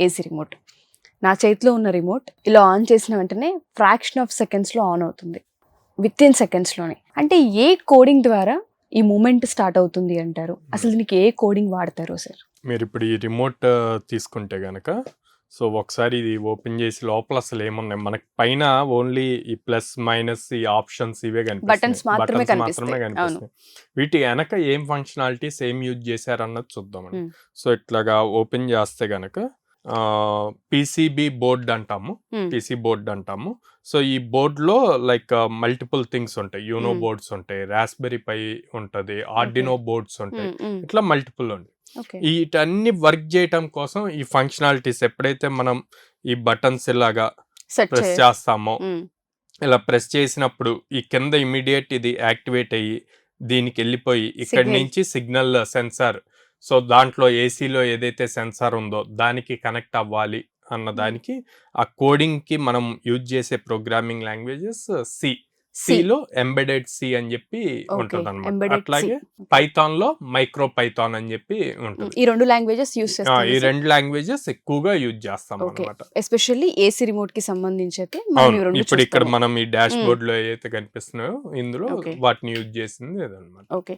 AC remote. నా చేతిలో ఉన్న రిమోట్ ఇలా ఆన్ చేసిన వెంటనే ఫ్రాక్షన్ ఆఫ్ సెకండ్స్లో ఆన్ అవుతుంది, విత్ ఇన్ సెకండ్స్లోనే. అంటే ఏ కోడింగ్ ద్వారా ఈ మూమెంట్ స్టార్ట్ అవుతుంది అంటారు? అసలు దీనికి ఏ కోడింగ్ వాడతారు సార్? మీరు ఇప్పుడు ఈ రిమోట్ తీసుకుంటే గనక, సో ఒకసారి ఇది ఓపెన్ చేసి లోపల అసలు ఏమున్నాయి మనకి, పైన ఓన్లీ ఈ ప్లస్ మైనస్ ఈ ఆప్షన్స్ ఇవే బటన్స్ మాత్రమే మాత్రమే కనిపిస్తాయి. వీటి వెనక ఏం ఫంక్షనాలిటీస్ ఏం యూజ్ చేశారు అన్నది చూద్దామండి. సో ఇట్లాగా ఓపెన్ చేస్తే గనక పీసీబీ బోర్డ్ అంటాము, పీసీ బోర్డ్ అంటాము. సో ఈ బోర్డ్లో లైక్ మల్టిపుల్ థింగ్స్ ఉంటాయి, యూనో బోర్డ్స్ ఉంటాయి, రాస్బెరీ పై ఉంటుంది, ఆర్డినో బోర్డ్స్ ఉంటాయి, ఇట్లా మల్టిపుల్ ఉంటాయి. వీటన్ని వర్క్ చేయటం కోసం ఈ ఫంక్షనాలిటీస్ ఎప్పుడైతే మనం ఈ బటన్స్ ఇలాగా ప్రెస్ చేస్తామో, ఇలా ప్రెస్ చేసినప్పుడు ఈ కింద ఇమీడియట్ ఇది యాక్టివేట్ అయ్యి దీనికి వెళ్ళిపోయి ఇక్కడి నుంచి సిగ్నల్ సెన్సార్, సో దాంట్లో ఏసీలో ఏదైతే సెన్సార్ ఉందో దానికి కనెక్ట్ అవ్వాలి అన్న దానికి ఆ కోడింగ్ కి మనం యూజ్ చేసే ప్రోగ్రామింగ్ లాంగ్వేజెస్ సిలో ఎంబెడెడ్ సి అని చెప్పి ఉంటుంది అనమాట. అట్లాగే పైథాన్ లో మైక్రో పైథాన్ అని చెప్పి ఉంటుంది. ఈ రెండు లాంగ్వేజెస్ యూజ్ చేస్తాం. ఈ రెండు లాంగ్వేజెస్ ఎక్కువగా యూజ్ చేస్తాం అన్నమాట. ఎస్పెషల్లీ ఏసీ రిమోట్ కి సంబంధించి అయితే ఇప్పుడు ఇక్కడ మనం ఈ డాష్ బోర్డ్ లో ఏదైతే కనిపిస్తున్నాయో ఇందులో వాటిని యూజ్ చేసింది అదనమాట. ఓకే,